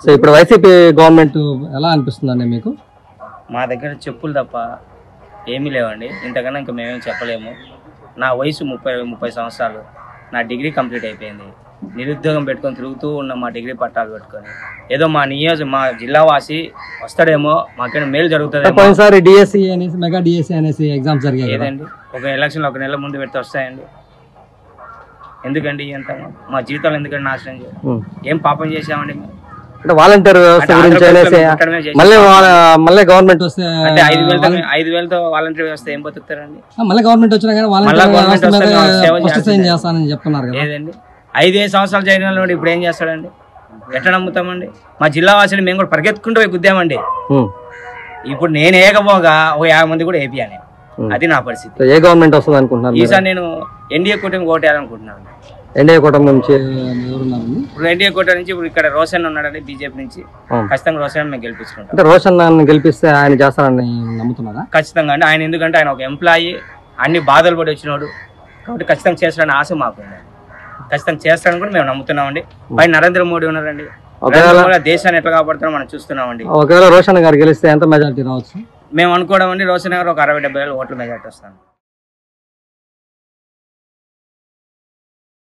So ఇప్పుడు YCP government ఎలా అనిపిస్తుందండి మీకు? మా దగ్గర చెప్పులు తప్ప ఏమీ లేవండి. ఇంతకన్నా ఇంకా మేమేం చెప్పలేము. నా వయసు 30 సంవత్సరాలు. నా డిగ్రీ కంప్లీట్ అయిపోయింది. నిరుద్యోగం పెట్టుకొని తిరుగుతూ ఉన్న మా డిగ్రీ పట్టాలు పెట్టుకొని ఏదో మా జిల్లా వాసి వస్తాడేమో, మాకేమైనా మేలు జరుగుతుంది. పోయినసారి డిఎస్సి అనేసి మెగా డిఎస్సి అనేసి ఎగ్జామ్స్ జరిగాయి ఏదండి, ఒక ఎలక్షన్లో 1 నెల ముందు పెడితే వస్తాయండి? ఎందుకండి ఎంత మా జీవితాలు ఎందుకంటే నాశనం చేయాలి? ఏం పాపం చేసామండి? అంటే వాలంటీర్ వ్యవస్థ గురించి అనేసి మళ్ళీ గవర్నమెంట్ వస్తే 5,000తో వాలంటీర్ వ్యవస్థ ఏం బతుకుతారండి? మళ్ళీ గవర్నమెంట్ వచ్చినా కానీ వాలంటీర్ చేస్తానని చెప్తున్నారు కదా. ఏదండి 5 సంవత్సరాలు జరిగిన వాళ్ళు ఇప్పుడు ఏం చేస్తాడండి? ఎట్లా నమ్ముతామండి? మా జిల్లా వాసులు మేము కూడా పరిగెత్తుకుంటూ పోయి గుద్దామండి. ఇప్పుడు నేను ఏకపోగా ఒక 50 మంది కూడా ఏపీయాలి. అది నా పరిస్థితి. ఏ గవర్నమెంట్ వస్తుంది అనుకుంటున్నారు? ఈసారి నేను ఎన్డీఏ కూటమి ఓటేయాలనుకుంటున్నాను. ఎన్డీఏ కూటమి నుంచి ఇప్పుడు ఎన్డీఏ కూటమి నుంచి ఇప్పుడు ఇక్కడ రోషన్ ఉన్నాడండి బీజేపీ నుంచి. ఖచ్చితంగా రోషన్ మేము గెలిపించుకుంటాం. అంటే రోషన్ గెలిపిస్తే ఆయన చేస్తారని నమ్ముతున్నారా? ఖచ్చితంగా అండి. ఆయన ఎందుకంటే ఆయన ఒక ఎంప్లాయీ, అన్ని బాధలు పడి వచ్చినాడు కాబట్టి ఖచ్చితంగా చేస్తాడని ఆశ మాకు. ఖచ్చితంగా చేస్తాడని కూడా మేము నమ్ముతున్నామండి. పై నరేంద్ర మోడీ ఉన్నారండి. దేశాన్ని ఎట్లా కాపాడుతున్నారో మనం చూస్తున్నామండి. ఒకవేళ రోషన్ గారు గెలిస్తే ఎంత మెజారిటీ రావచ్చు? మేము అనుకోవడం అండి, రోషన్ గారు ఒక 60-70 వేల ఓట్ల మెజారిటీ వస్తాను.